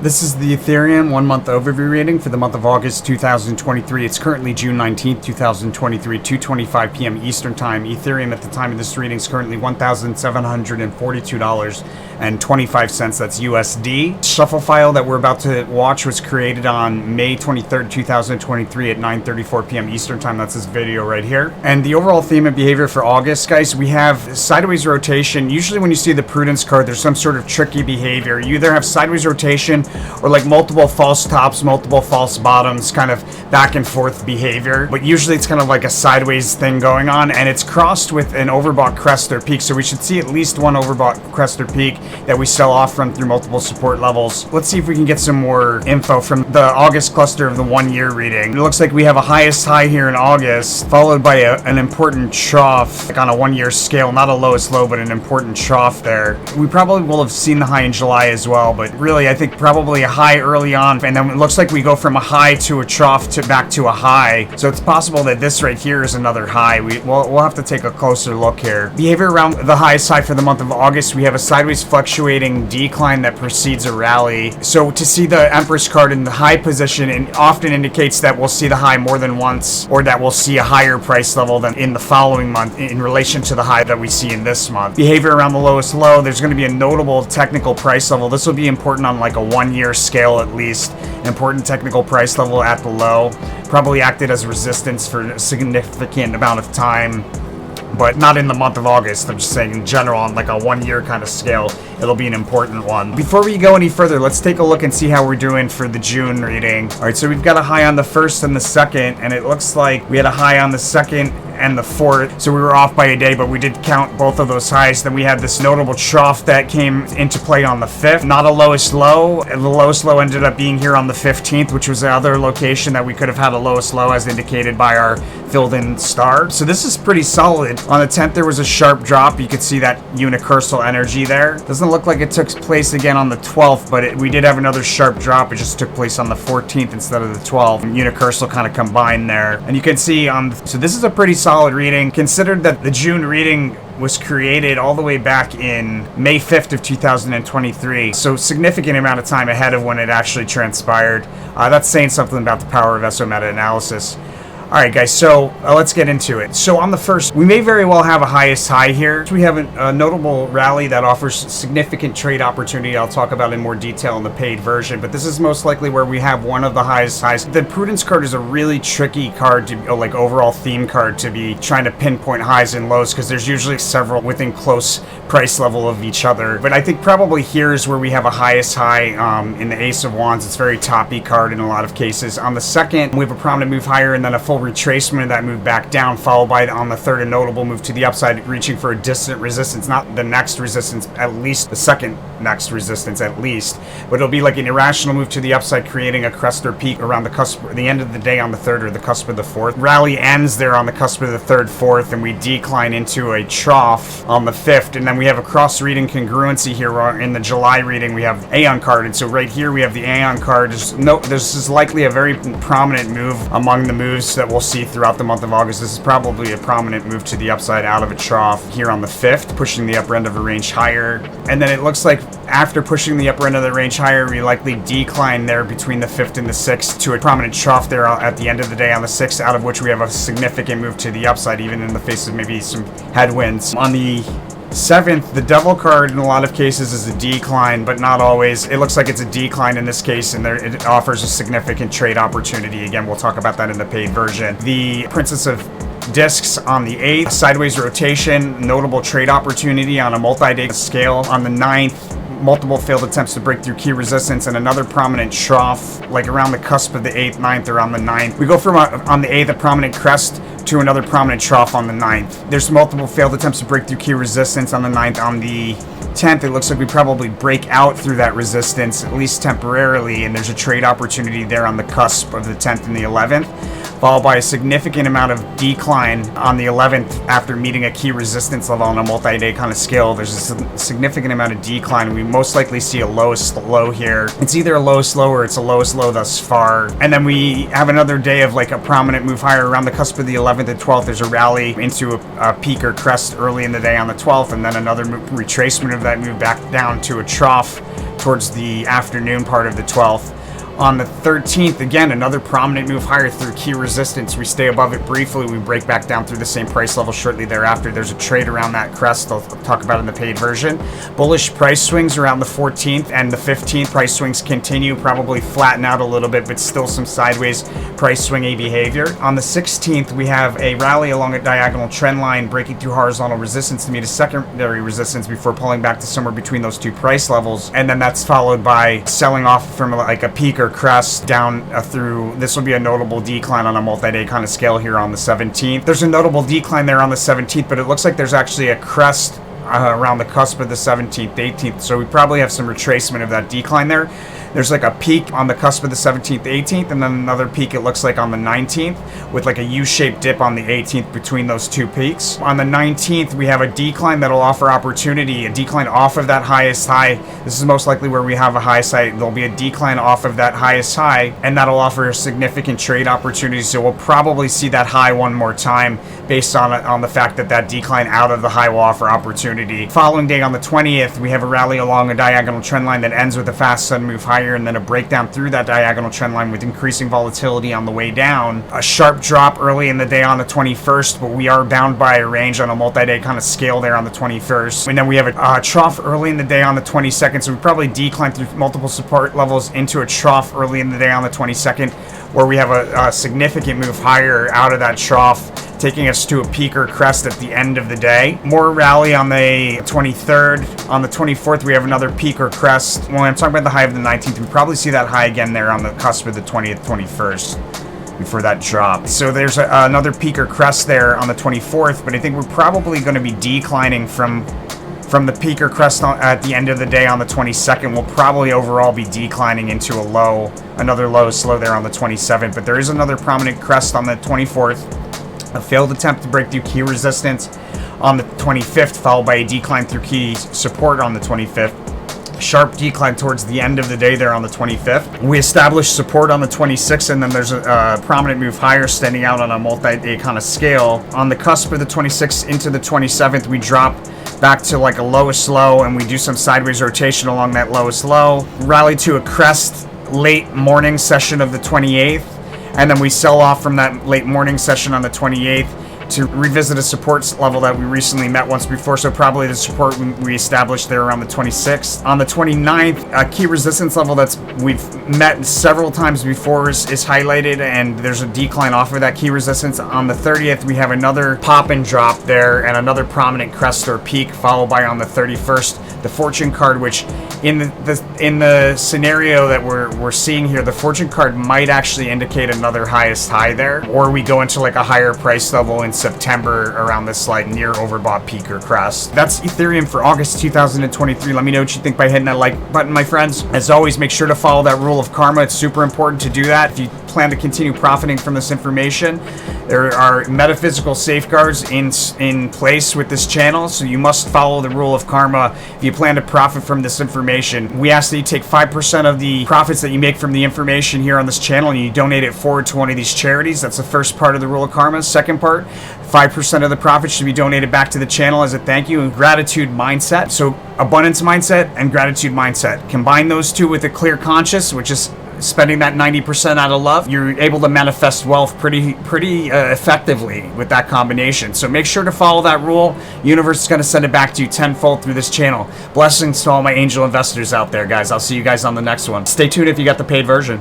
This is the Ethereum 1 month overview reading for the month of August 2023. It's currently June 19th, 2023, 2:25 p.m. Eastern Time. Ethereum at the time of this reading is currently $1,742.25. That's USD. Shuffle file that we're about to watch was created on May 23rd, 2023 at 9:34 p.m. Eastern Time. That's this video right here. And the overall theme and behavior for August, guys, we have sideways rotation. Usually when you see the prudence card, there's some sort of tricky behavior. You either have sideways rotation or like multiple false tops, multiple false bottoms, kind of back and forth behavior. But usually it's kind of like a sideways thing going on, and it's crossed with an overbought crest or peak. So we should see at least one overbought crest or peak that we sell off from through multiple support levels. Let's see if we can get some more info from the August cluster of the 1 year reading. It looks like we have a highest high here in August, followed by an important trough, like on a 1 year scale, not a lowest low, but an important trough there. We probably will have seen the high in July as well, but really I think probably a high early on, and then it looks like we go from a high to a trough to back to a high. So it's possible that this right here is another high. We'll have to take a closer look here. Behavior around the highest high for the month of August, we have a sideways fluctuating decline that precedes a rally. So to see the Empress card in the high position, it often indicates that we'll see the high more than once, or that we'll see a higher price level than in the following month in relation to the high that we see in this month. Behavior around the lowest low, there's going to be a notable technical price level. This will be important on like a 1 year scale at least. Important technical price level at the low. Probably acted as resistance for a significant amount of time, but not in the month of August. I'm just saying in general on like a 1 year kind of scale, it'll be an important one. Before we go any further, let's take a look and see how we're doing for the June reading. All right, so we've got a high on the 1st and the 2nd, and it looks like we had a high on the 2nd and the 4th, so we were off by a day, but we did count both of those highs. Then we had this notable trough that came into play on the 5th, not a lowest low. The lowest low ended up being here on the 15th, which was the other location that we could have had a lowest low as indicated by our filled in star. So this is pretty solid. On the 10th there was a sharp drop. You could see that unicursal energy there. Doesn't look like it took place again on the 12th, but we did have another sharp drop. It just took place on the 14th instead of the 12th. Unicursal kind of combined there, and you can see so this is a pretty solid reading. Considered that the June reading was created all the way back in May 5th of 2023, so significant amount of time ahead of when it actually transpired. That's saying something about the power of SO meta-analysis. Alright guys, so let's get into it. So on the 1st, we may very well have a highest high here. We have a notable rally that offers significant trade opportunity. I'll talk about in more detail in the paid version, but this is most likely where we have one of the highest highs. The Prudence card is a really tricky card to, like overall theme card, to be trying to pinpoint highs and lows, because there's usually several within close price level of each other. But I think probably here is where we have a highest high in the Ace of Wands. It's very toppy card in a lot of cases. On the 2nd, we have a prominent move higher and then a full retracement of that move back down, followed by on the 3rd a notable move to the upside, reaching for a distant resistance, not the next resistance, at least the second next resistance at least, but it'll be like an irrational move to the upside, creating a crest or peak around the cusp, the end of the day on the 3rd or the cusp of the 4th. Rally ends there on the cusp of the 3rd, 4th, and we decline into a trough on the 5th, and then we have a cross reading congruency here where in the July reading we have Aeon card, and so right here we have the Aeon card. This is likely a very prominent move among the moves that we'll see throughout the month of August. This is probably a prominent move to the upside out of a trough here on the 5th, pushing the upper end of a range higher. And then it looks like after pushing the upper end of the range higher, we likely decline there between the 5th and the 6th to a prominent trough there at the end of the day on the 6th, out of which we have a significant move to the upside, even in the face of maybe some headwinds. On the 7th, the Devil card in a lot of cases is a decline, but not always. It looks like it's a decline in this case, and it offers a significant trade opportunity. Again, we'll talk about that in the paid version. The Princess of Discs on the 8th, sideways rotation, notable trade opportunity on a multi-day scale. On the 9th, multiple failed attempts to break through key resistance and another prominent trough, like around the cusp of the 8th, 9th, or on the 9th. We go from on the 8th, a prominent crest, to another prominent trough on the 9th. There's multiple failed attempts to break through key resistance on the 9th. On the 10th, it looks like we probably break out through that resistance, at least temporarily, and there's a trade opportunity there on the cusp of the 10th and the 11th, followed by a significant amount of decline on the 11th after meeting a key resistance level on a multi-day kind of scale. There's a significant amount of decline. We most likely see a lowest low here. It's either a lowest low or it's a lowest low thus far. And then we have another day of like a prominent move higher around the cusp of the 11th and 12th. There's a rally into a peak or crest early in the day on the 12th, and then another retracement of that move back down to a trough towards the afternoon part of the 12th. On the 13th, again, another prominent move higher through key resistance. We stay above it briefly. We break back down through the same price level shortly thereafter. There's a trade around that crest I'll talk about in the paid version. Bullish price swings around the 14th and the 15th. Price swings continue, probably flatten out a little bit, but still some sideways price swingy behavior. On the 16th, we have a rally along a diagonal trend line, breaking through horizontal resistance to meet a secondary resistance before pulling back to somewhere between those two price levels. And then that's followed by selling off from like a peak or crest down through. This will be a notable decline on a multi-day kind of scale here on the 17th. There's a notable decline there on the 17th, but it looks like there's actually a crest around the cusp of the 17th, 18th, so we probably have some retracement of that decline there. There's like a peak on the cusp of the 17th, 18th, and then another peak, it looks like, on the 19th, with like a U-shaped dip on the 18th between those two peaks. On the 19th, we have a decline that'll offer opportunity, a decline off of that highest high. This is most likely where we have a highest high. There'll be a decline off of that highest high, and that'll offer a significant trade opportunity, so we'll probably see that high one more time based on the fact that that decline out of the high will offer opportunity. Following day on the 20th, we have a rally along a diagonal trend line that ends with a fast sudden move higher, and then a breakdown through that diagonal trend line with increasing volatility on the way down. A sharp drop early in the day on the 21st, but we are bound by a range on a multi-day kind of scale there on the 21st. And then we have a trough early in the day on the 22nd, so we probably decline through multiple support levels into a trough early in the day on the 22nd, where we have a significant move higher out of that trough, taking us to a peak or crest at the end of the day. More rally on the 23rd. On the 24th, we have another peak or crest. When I'm talking about the high of the 19th, we probably see that high again there on the cusp of the 20th, 21st before that drop. So there's another peak or crest there on the 24th, but I think we're probably going to be declining from the peak or crest at the end of the day on the 22nd. We'll probably overall be declining into a low, another low slow there on the 27th, but there is another prominent crest on the 24th. A failed attempt to break through key resistance on the 25th, followed by a decline through key support on the 25th. Sharp decline towards the end of the day there on the 25th. We established support on the 26th, and then there's a prominent move higher standing out on a multi-day kind of scale. On the cusp of the 26th into the 27th, we drop back to like a lowest low, and we do some sideways rotation along that lowest low. Rally to a crest late morning session of the 28th. And then we sell off from that late morning session on the 28th to revisit a support level that we recently met once before, so probably the support we established there around the 26th. On the 29th, a key resistance level that's we've met several times before is highlighted, and there's a decline off of that key resistance. On the 30th, we have another pop and drop there and another prominent crest or peak, followed by on the 31st the fortune card, which in the scenario that we're seeing here, the fortune card might actually indicate another highest high there, or we go into like a higher price level in September around this like near overbought peak or crest. That's Ethereum for August 2023. Let me know what you think by hitting that like button, my friends. As always, make sure to follow that rule of karma. It's super important to do that if you plan to continue profiting from this information. There are metaphysical safeguards in place with this channel, so you must follow the rule of karma if you plan to profit from this information. We ask that you take 5% of the profits that you make from the information here on this channel and you donate it forward to one of these charities. That's the first part of the rule of karma. Second part, 5% of the profits should be donated back to the channel as a thank you and gratitude mindset. So abundance mindset and gratitude mindset. Combine those two with a clear conscience, which is spending that 90% out of love. You're able to manifest wealth pretty effectively with that combination. So make sure to follow that rule. Universe is going to send it back to you tenfold through this channel. Blessings to all my angel investors out there, guys. I'll see you guys on the next one. Stay tuned if you got the paid version.